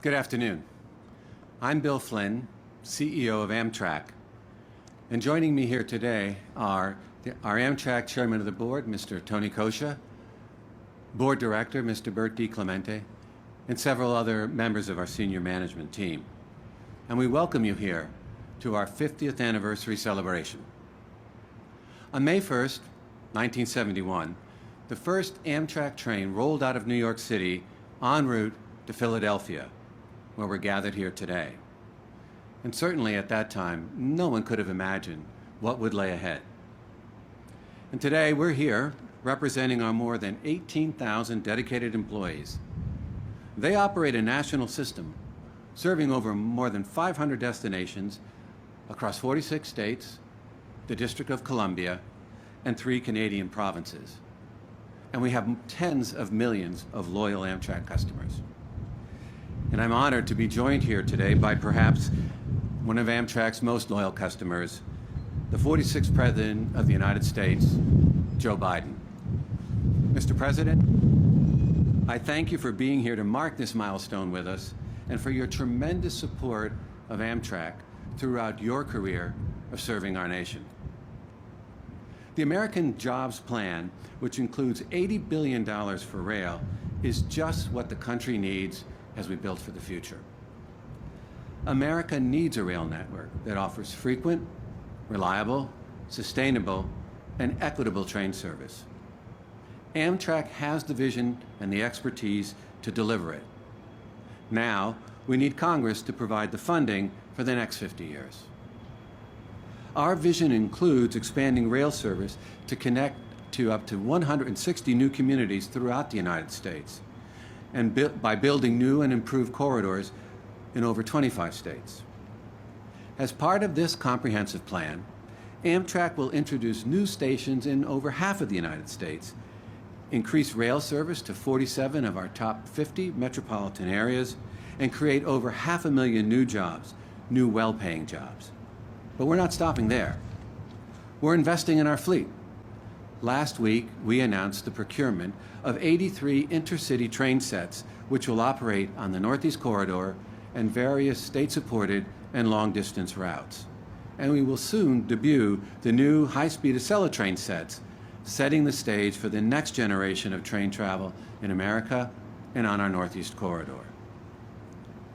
Good afternoon. I'm Bill Flynn, CEO of Amtrak, and joining me here today are our Amtrak Chairman of the Board, Mr. Tony Kosha, Board Director, Mr. Bert DiClemente, and several other members of our senior management team. And we welcome you here to our 50th anniversary celebration. On May 1st, 1971, the first Amtrak train rolled out of New York City en route to Philadelphia, where we're gathered here today. And certainly at that time, no one could have imagined what would lay ahead. And today we're here representing our more than 18,000 dedicated employees. They operate a national system serving over more than 500 destinations across 46 states, the District of Columbia, and 3 Canadian provinces. And we have tens of millions of loyal Amtrak customers. And I'm honored to be joined here today by perhaps one of Amtrak's most loyal customers, the 46th President of the United States, Joe Biden. Mr. President, I thank you for being here to mark this milestone with us and for your tremendous support of Amtrak throughout your career of serving our nation. The American Jobs Plan, which includes $80 billion for rail, is just what the country needs as we build for the future. America needs a rail network that offers frequent, reliable, sustainable, and equitable train service. Amtrak has the vision and the expertise to deliver it. Now, we need Congress to provide the funding for the next 50 years. Our vision includes expanding rail service to connect to up to 160 new communities throughout the United States, and by building new and improved corridors in over 25 states. As part of this comprehensive plan, Amtrak will introduce new stations in over half of the United States, increase rail service to 47 of our top 50 metropolitan areas, and create over 500,000 new jobs, new well-paying jobs. But we're not stopping there. We're investing in our fleet. Last week, we announced the procurement of 83 intercity train sets, which will operate on the Northeast Corridor and various state-supported and long-distance routes. And we will soon debut the new high-speed Acela train sets, setting the stage for the next generation of train travel in America and on our Northeast Corridor.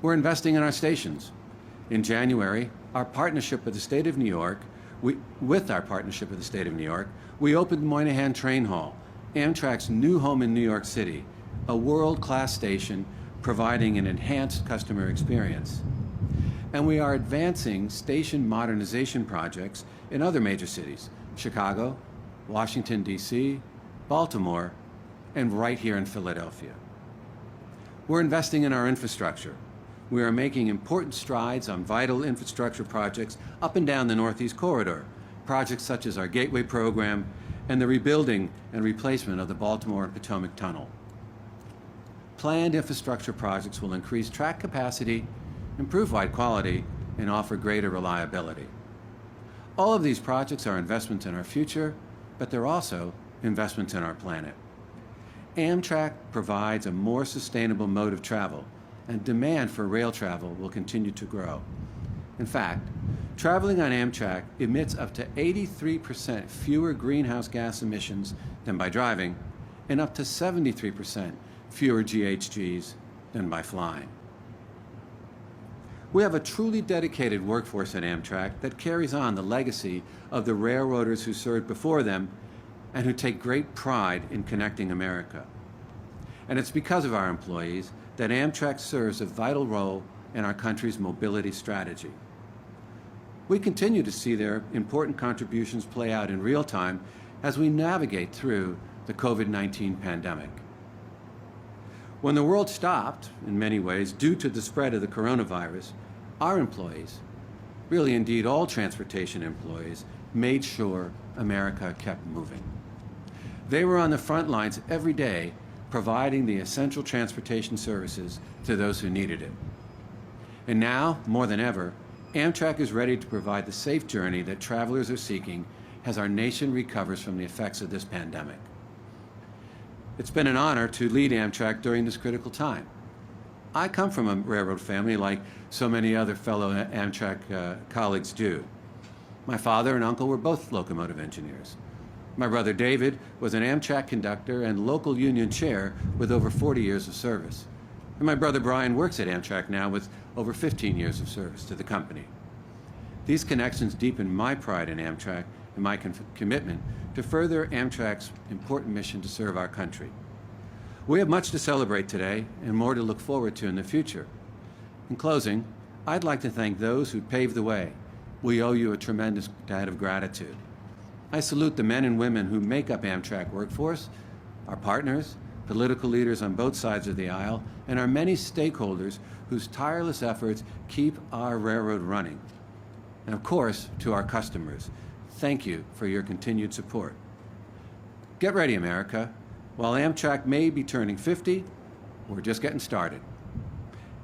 We're investing in our stations. In January, our partnership with the State of New York, we opened Moynihan Train Hall, Amtrak's new home in New York City, a world-class station providing an enhanced customer experience. And we are advancing station modernization projects in other major cities, Chicago, Washington, D.C., Baltimore, and right here in Philadelphia. We're investing in our infrastructure. We are making important strides on vital infrastructure projects up and down the Northeast Corridor, projects such as our Gateway program and the rebuilding and replacement of the Baltimore and Potomac Tunnel. Planned infrastructure projects will increase track capacity, improve ride quality, and offer greater reliability. All of these projects are investments in our future, but they're also investments in our planet. Amtrak provides a more sustainable mode of travel, and demand for rail travel will continue to grow. In fact, traveling on Amtrak emits up to 83% fewer greenhouse gas emissions than by driving, and up to 73% fewer GHGs than by flying. We have a truly dedicated workforce at Amtrak that carries on the legacy of the railroaders who served before them and who take great pride in connecting America. And it's because of our employees that Amtrak serves a vital role in our country's mobility strategy. We continue to see their important contributions play out in real time as we navigate through the COVID-19 pandemic. When the world stopped, in many ways, due to the spread of the coronavirus, our employees, really indeed all transportation employees, made sure America kept moving. They were on the front lines every day, providing the essential transportation services to those who needed it. And now, more than ever, Amtrak is ready to provide the safe journey that travelers are seeking as our nation recovers from the effects of this pandemic. It's been an honor to lead Amtrak during this critical time. I come from a railroad family like so many other fellow Amtrak colleagues do. My father and uncle were both locomotive engineers. My brother David was an Amtrak conductor and local union chair with over 40 years of service. And my brother Brian works at Amtrak now with over 15 years of service to the company. These connections deepen my pride in Amtrak and my commitment to further Amtrak's important mission to serve our country. We have much to celebrate today and more to look forward to in the future. In closing, I'd like to thank those who paved the way. We owe you a tremendous debt of gratitude. I salute the men and women who make up Amtrak workforce, our partners, political leaders on both sides of the aisle, and our many stakeholders whose tireless efforts keep our railroad running. And of course, to our customers, thank you for your continued support. Get ready, America. While Amtrak may be turning 50, we're just getting started.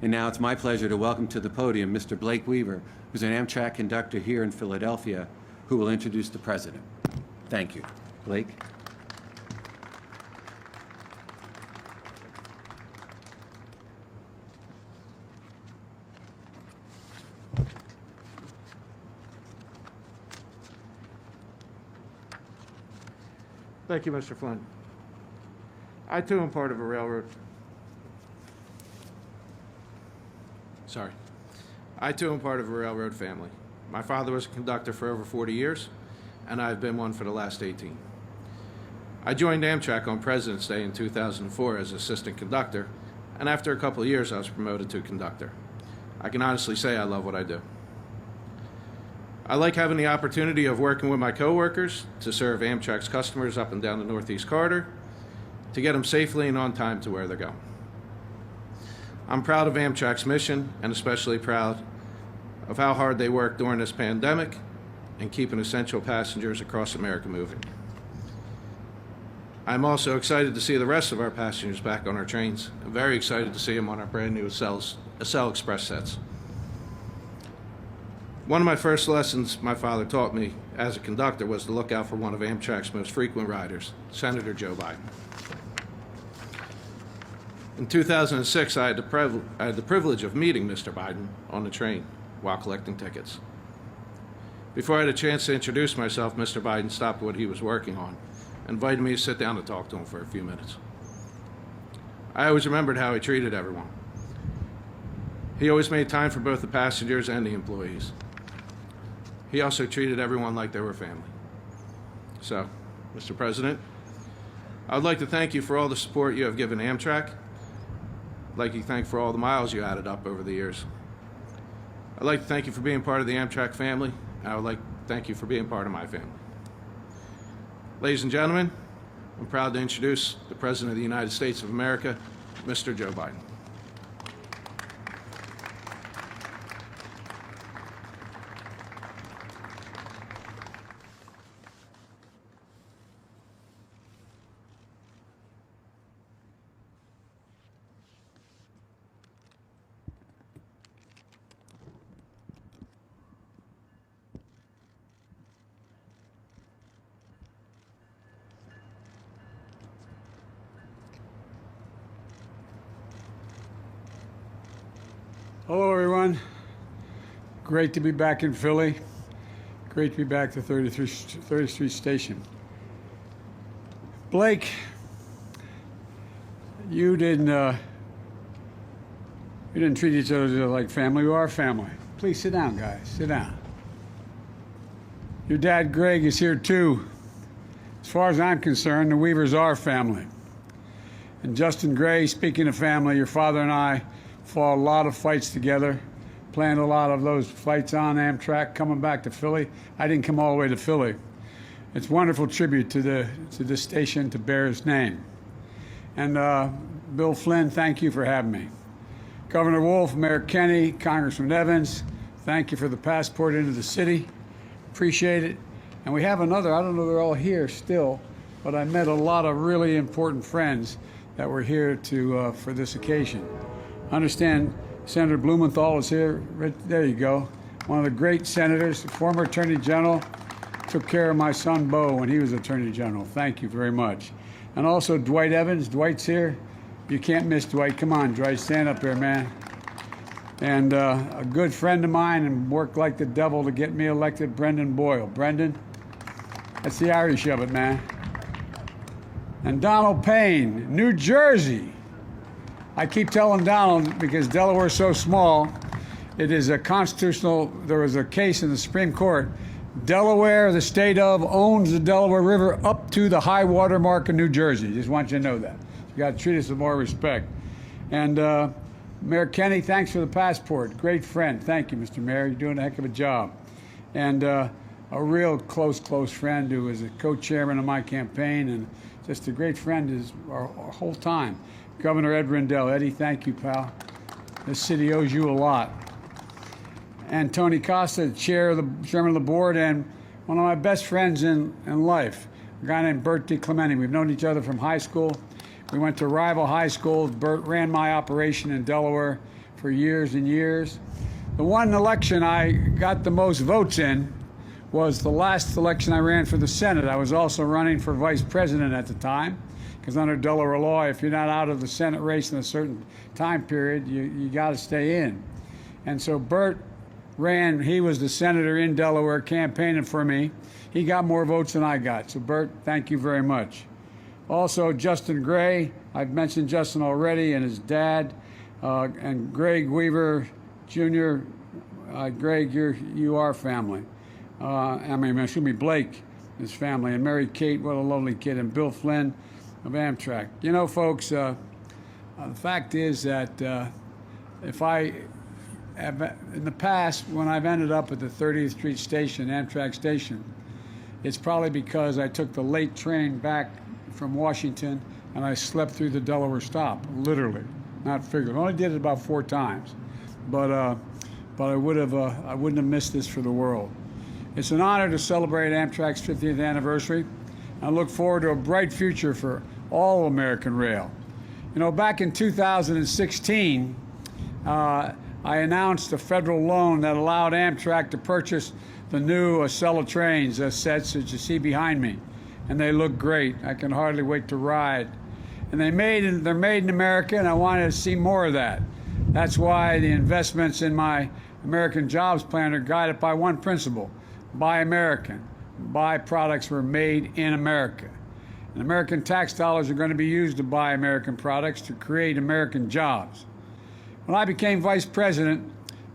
And now it's my pleasure to welcome to the podium Mr. Blake Weaver, who's an Amtrak conductor here in Philadelphia, who will introduce the president. Thank you. Blake? Thank you, Mr. Flynn. I, too, am part of a railroad. I, too, am part of a railroad family. My father was a conductor for over 40 years, and I've been one for the last 18. I joined Amtrak on President's Day in 2004 as assistant conductor, and after a couple of years, I was promoted to conductor. I can honestly say I love what I do. I like having the opportunity of working with my coworkers to serve Amtrak's customers up and down the Northeast Corridor, to get them safely and on time to where they're going. I'm proud of Amtrak's mission, and especially proud of how hard they work during this pandemic and keeping essential passengers across America moving. I'm also excited to see the rest of our passengers back on our trains. I'm very excited to see them on our brand new Accel Express sets. One of my first lessons my father taught me as a conductor was to look out for one of Amtrak's most frequent riders, Senator Joe Biden. In 2006, I had the privilege of meeting Mr. Biden on the train while collecting tickets. Before I had a chance to introduce myself, Mr. Biden stopped what he was working on and invited me to sit down and talk to him for a few minutes. I always remembered how he treated everyone. He always made time for both the passengers and the employees. He also treated everyone like they were family. So, Mr. President, I would like to thank you for all the support you have given Amtrak. I'd like to thank you for all the miles you added up over the years. I'd like to thank you for being part of the Amtrak family, and I would like to thank you for being part of my family. Ladies and gentlemen, I'm proud to introduce the President of the United States of America, Mr. Joe Biden. Hello, everyone. Great to be back in Philly. Great to be back to 30th Street Station. Blake, you didn't treat each other like family. We are family. Please sit down, guys. Sit down. Your dad, Greg, is here too. As far as I'm concerned, the Weavers are family. And Justin Gray, speaking of family, your father and I fought a lot of fights together, planned a lot of those fights on Amtrak, coming back to Philly. I didn't come all the way to Philly. It's a wonderful tribute to this station to bear his name. And Bill Flynn, thank you for having me. Governor Wolf, Mayor Kenney, Congressman Evans, thank you for the passport into the city. Appreciate it. And we have another, I don't know, they're all here still, but I met a lot of really important friends that were here for this occasion. I understand Senator Blumenthal is here. Right, there you go. One of the great senators, former Attorney General, took care of my son Bo when he was Attorney General. Thank you very much. And also Dwight Evans. Dwight's here. You can't miss Dwight. Come on, Dwight, stand up here, man. And a good friend of mine and worked like the devil to get me elected, Brendan Boyle. Brendan, that's the Irish of it, man. And Donald Payne, New Jersey. I keep telling Donald, because Delaware's so small, it is a constitutional, there was a case in the Supreme Court. Delaware, the state of, owns the Delaware River up to the high water mark of New Jersey. Just want you to know that. You got to treat us with more respect. And Mayor Kenny, thanks for the passport. Great friend. Thank you, Mr. Mayor. You're doing a heck of a job. And a real close friend who was a co-chairman of my campaign and just a great friend our whole time. Governor Ed Rendell. Eddie, thank you, pal. This city owes you a lot. And Tony Costa, chairman of the board, and one of my best friends in life, a guy named Bert DiClemente. We've known each other from high school. We went to rival high schools. Bert ran my operation in Delaware for years and years. The one election I got the most votes in was the last election I ran for the Senate. I was also running for vice president at the time, because under Delaware law, if you're not out of the Senate race in a certain time period, you got to stay in. And so Bert ran, he was the senator in Delaware campaigning for me. He got more votes than I got. So Bert, thank you very much. Also, Justin Gray, I've mentioned Justin already, and his dad, and Greg Weaver Jr. Greg, you are family. Blake, his family, and Mary Kate, what a lovely kid, and Bill Flynn of Amtrak. You know, folks, the fact is that if I have, in the past, when I've ended up at the 30th Street station, Amtrak station, it's probably because I took the late train back from Washington and I slept through the Delaware stop, literally, not figuratively. I only did it about 4 times, but I wouldn't have missed this for the world. It's an honor to celebrate Amtrak's 50th anniversary. I look forward to a bright future for all American rail. You know, back in 2016, I announced a federal loan that allowed Amtrak to purchase the new Acela trains, sets that you see behind me. And they look great. I can hardly wait to ride. And they're made in America, and I wanted to see more of that. That's why the investments in my American Jobs Plan are guided by one principle: buy American. Buy products were made in America. And American tax dollars are going to be used to buy American products to create American jobs. When I became vice president,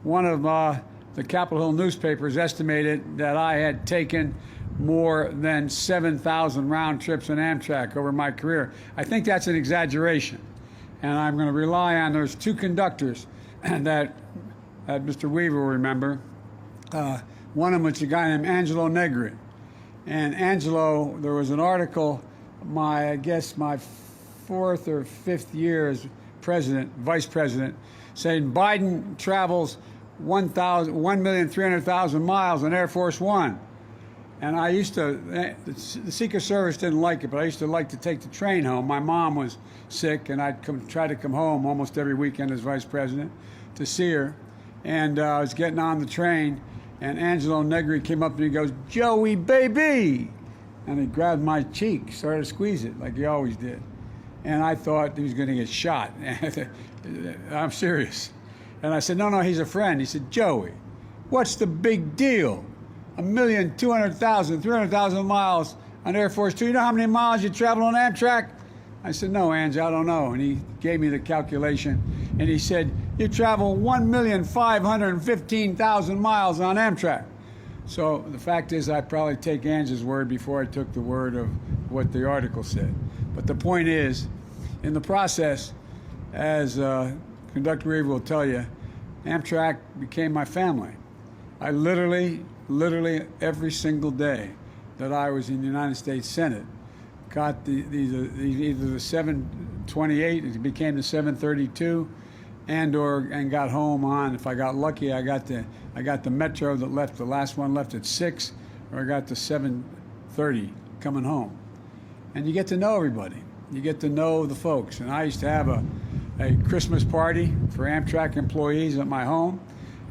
one of the Capitol Hill newspapers estimated that I had taken more than 7,000 round trips in Amtrak over my career. I think that's an exaggeration. And I'm going to rely on, there's 2 conductors that Mr. Weaver will remember. One of them was a guy named Angelo Negri. And Angelo, there was an article, I guess my 4th or 5th year as vice president, saying Biden travels 1,300,000 miles on Air Force One. And I used to, the Secret Service didn't like it, but I used to like to take the train home. My mom was sick, and I'd try to come home almost every weekend as vice president to see her. And I was getting on the train, and Angelo Negri came up to me and goes, "Joey, baby!" And he grabbed my cheek, started to squeeze it like he always did. And I thought he was going to get shot. I'm serious. And I said, no, he's a friend. He said, "Joey, what's the big deal? 1,200,000, 300,000 miles on Air Force Two. You know how many miles you travel on Amtrak?" I said, "No, Ange, I don't know." And he gave me the calculation, and he said, "You travel 1,515,000 miles on Amtrak." So the fact is, I probably take Ange's word before I took the word of what the article said. But the point is, in the process, as Conductor Weaver will tell you, Amtrak became my family. I literally every single day that I was in the United States Senate got either the 728, it became the 732, and got home on, if I got lucky, I got the Metro that left, the last one left at 6, or I got the 730 coming home. And you get to know everybody. You get to know the folks. And I used to have a Christmas party for Amtrak employees at my home.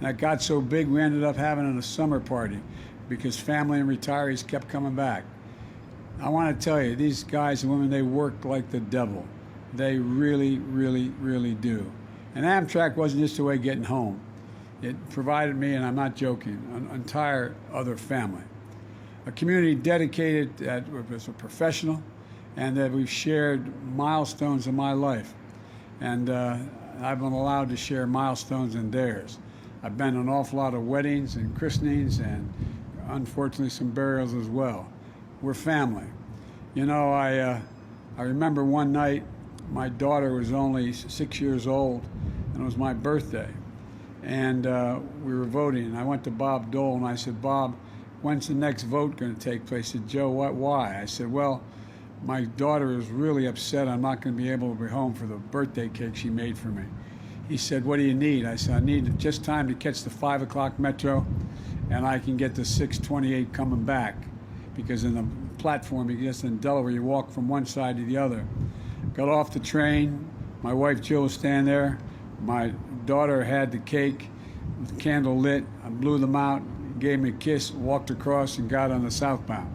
And it got so big, we ended up having a summer party because family and retirees kept coming back. I want to tell you, these guys and women, they work like the devil. They really, really, really do. And Amtrak wasn't just a way of getting home. It provided me, and I'm not joking, an entire other family. A community dedicated that was a professional and that we've shared milestones in my life. And I've been allowed to share milestones in theirs. I've been to an awful lot of weddings and christenings and unfortunately some burials as well. We're family. You know, I remember one night my daughter was only 6 years old and it was my birthday. And we were voting. And I went to Bob Dole and I said, Bob, when's the next vote going to take place? He said, Joe, why? I said, well, my daughter is really upset. I'm not going to be able to be home for the birthday cake she made for me. He said, what do you need? I said, I need just time to catch the 5 o'clock metro and I can get the 6:28 coming back. Because in the platform, you guess in Delaware, you walk from one side to the other. Got off the train. My wife Jill was standing there. My daughter had the cake with the candle lit. I blew them out, gave me a kiss, walked across, and got on the southbound.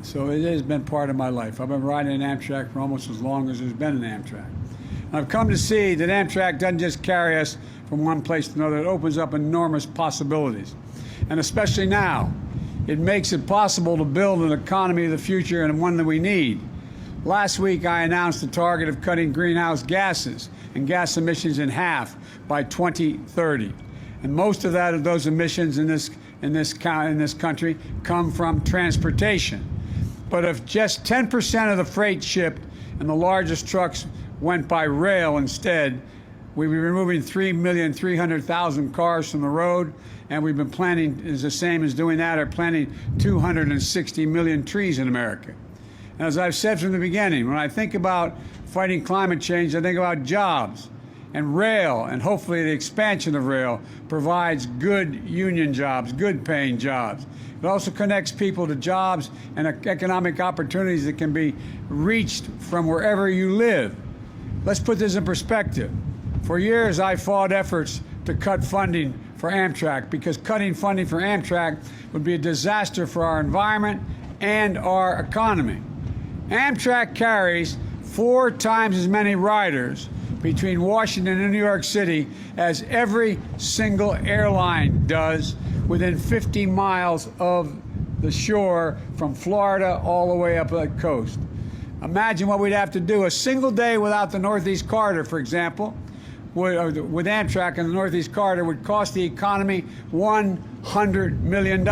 So it has been part of my life. I've been riding an Amtrak for almost as long as there's been an Amtrak. And I've come to see that Amtrak doesn't just carry us from one place to another. It opens up enormous possibilities. And especially now, it makes it possible to build an economy of the future and one that we need. Last week, I announced a target of cutting greenhouse gases and gas emissions in half by 2030. And most of those emissions in this country come from transportation. But if just 10% of the freight shipped and the largest trucks went by rail instead, we'd be removing 3,300,000 cars from the road, and we've been planting, is the same as doing that, or planting 260 million trees in America. And as I've said from the beginning, when I think about fighting climate change, I think about jobs. And rail, and hopefully the expansion of rail, provides good union jobs, good paying jobs. It also connects people to jobs and economic opportunities that can be reached from wherever you live. Let's put this in perspective. For years, I fought efforts to cut funding for Amtrak because cutting funding for Amtrak would be a disaster for our environment and our economy. Amtrak carries 4 times as many riders between Washington and New York City as every single airline does within 50 miles of the shore from Florida all the way up the coast. Imagine what we'd have to do. A single day without the Northeast Corridor, for example, with Amtrak and the Northeast Corridor would cost the economy $100 million.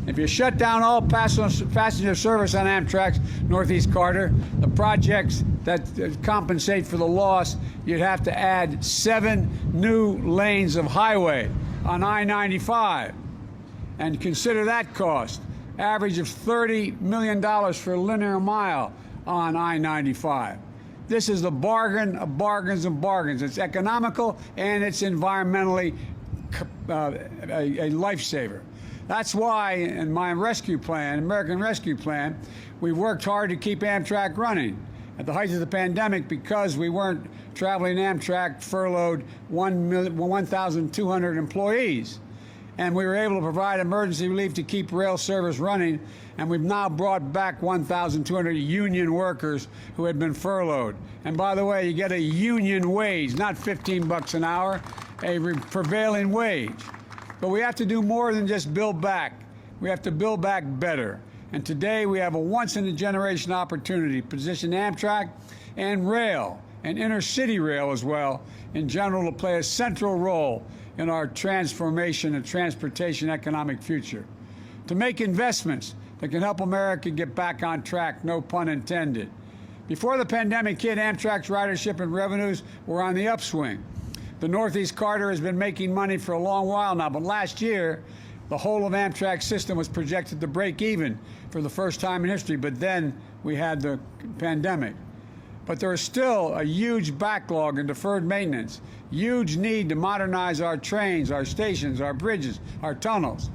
If you shut down all passenger service on Amtrak's Northeast Corridor, the projects that compensate for the loss, you'd have to add 7 new lanes of highway on I-95. And consider that cost, average of $30 million for a linear mile on I-95. This is the bargain of bargains and bargains. It's economical and it's environmentally a lifesaver. That's why in my rescue plan, American Rescue Plan, we worked hard to keep Amtrak running. At the height of the pandemic, because we weren't traveling Amtrak, furloughed 1,200 employees. And we were able to provide emergency relief to keep rail service running. And we've now brought back 1,200 union workers who had been furloughed. And by the way, you get a union wage, not 15 bucks an hour, a prevailing wage. But we have to do more than just build back. We have to build back better. And today we have a once-in-a-generation opportunity to position Amtrak and rail, and intercity rail as well, in general, to play a central role in our transformation and transportation economic future. To make investments that can help America get back on track, no pun intended. Before the pandemic hit, Amtrak's ridership and revenues were on the upswing. The Northeast Corridor has been making money for a long while now, but last year, the whole of Amtrak's system was projected to break even for the first time in history, but then we had the pandemic. But there is still a huge backlog in deferred maintenance, huge need to modernize our trains, our stations, our bridges, our tunnels.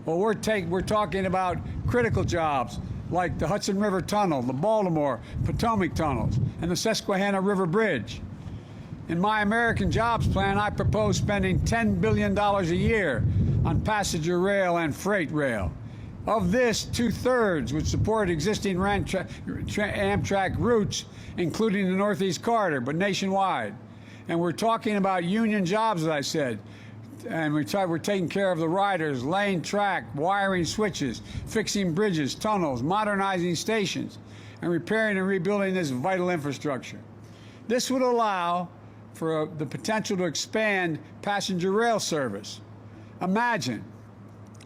Well, we're talking about critical jobs like the Hudson River Tunnel, the Baltimore Potomac tunnels, and the Susquehanna River Bridge. In my American Jobs Plan, I propose spending $10 billion a year on passenger rail and freight rail. Of this, 2/3 would support existing Amtrak routes, including the Northeast Corridor, but nationwide. And we're talking about union jobs, as I said. And we're taking care of the riders, laying track, wiring switches, fixing bridges, tunnels, modernizing stations, and repairing and rebuilding this vital infrastructure. This would allow for the potential to expand passenger rail service. Imagine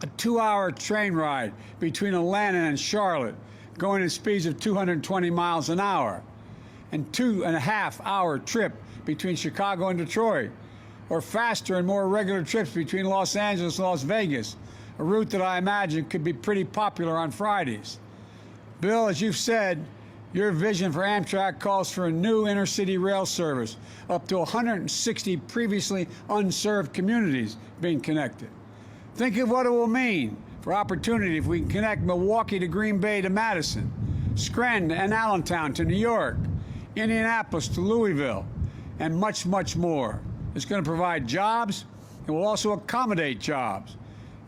a 2-hour train ride between Atlanta and Charlotte, going at speeds of 220 miles an hour, and 2.5-hour trip between Chicago and Detroit, or faster and more regular trips between Los Angeles and Las Vegas, a route that I imagine could be pretty popular on Fridays. Bill, as you've said, your vision for Amtrak calls for a new intercity rail service, up to 160 previously unserved communities being connected. Think of what it will mean for opportunity if we can connect Milwaukee to Green Bay to Madison, Scranton and Allentown to New York, Indianapolis to Louisville, and much, much more. It's going to provide jobs and will also accommodate jobs.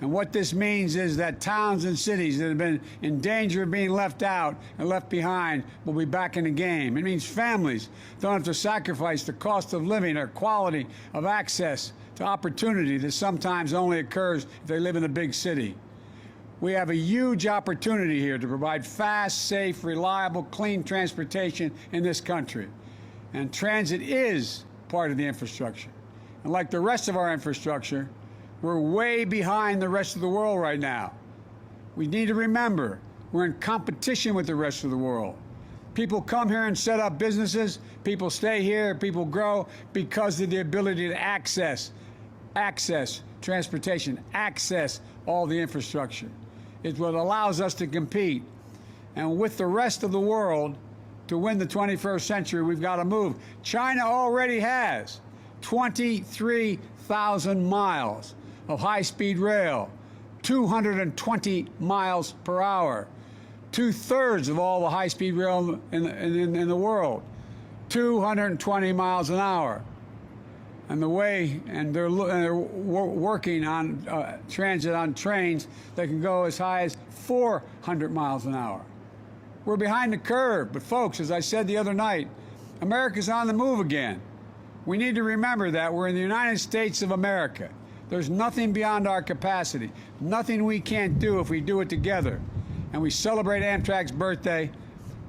And what this means is that towns and cities that have been in danger of being left out and left behind will be back in the game. It means families don't have to sacrifice the cost of living or quality of access to opportunity that sometimes only occurs if they live in a big city. We have a huge opportunity here to provide fast, safe, reliable, clean transportation in this country. And transit is part of the infrastructure. And like the rest of our infrastructure, we're way behind the rest of the world right now. We need to remember we're in competition with the rest of the world. People come here and set up businesses. People stay here. People grow because of the ability to access transportation, access all the infrastructure. It's what allows us to compete. And with the rest of the world, to win the 21st century, we've got to move. China already has 23,000 miles of high-speed rail, 220 miles per hour, 2/3 of all the high-speed rail in the world, 220 miles an hour. And they're working on transit on trains that can go as high as 400 miles an hour. We're behind the curve, but folks, as I said the other night, America's on the move again. We need to remember that we're in the United States of America. There's nothing beyond our capacity, nothing we can't do if we do it together. And we celebrate Amtrak's birthday.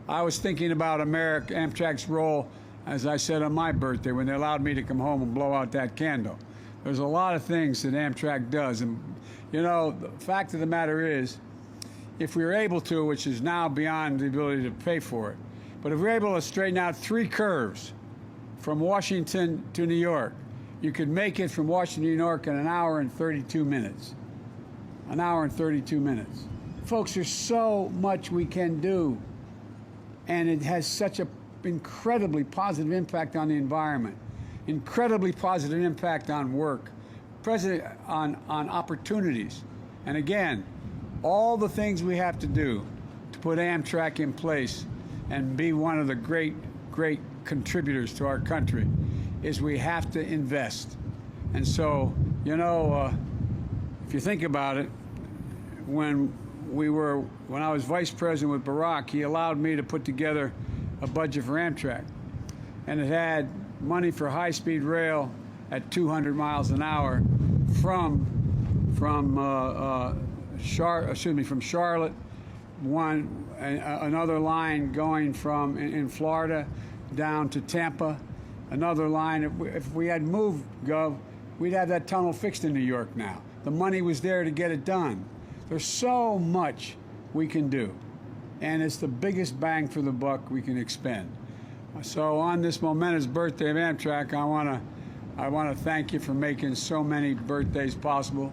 I was thinking about Amtrak's role, as I said, on my birthday when they allowed me to come home and blow out that candle. There's a lot of things that Amtrak does. And, you know, the fact of the matter is, if we were able to, which is now beyond the ability to pay for it, but if we're able to straighten out 3 curves from Washington to New York, you could make it from Washington to New York in 1 hour and 32 minutes. 1 hour and 32 minutes. Folks, there's so much we can do, and it has such an incredibly positive impact on the environment, incredibly positive impact on work, on opportunities. And again, all the things we have to do to put Amtrak in place and be one of the great contributors to our country is we have to invest. And so, you know, if you think about it, when I was vice president with Barack, he allowed me to put together a budget for Amtrak, and it had money for high-speed rail at 200 miles an hour from Charlotte, another line going from in Florida down to Tampa, another line. If we had moved, Gov, we'd have that tunnel fixed in New York now. The money was there to get it done. There's so much we can do, and it's the biggest bang for the buck we can expend. So on this momentous birthday of Amtrak, I want to thank you for making so many birthdays possible.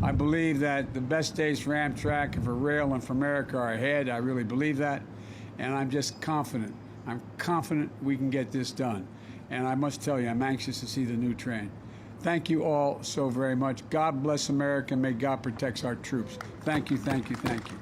I believe that the best days for Amtrak and for rail and for America are ahead. I really believe that, and I'm just confident. I'm confident we can get this done. And I must tell you, I'm anxious to see the new train. Thank you all so very much. God bless America. May God protect our troops. Thank you, thank you, thank you.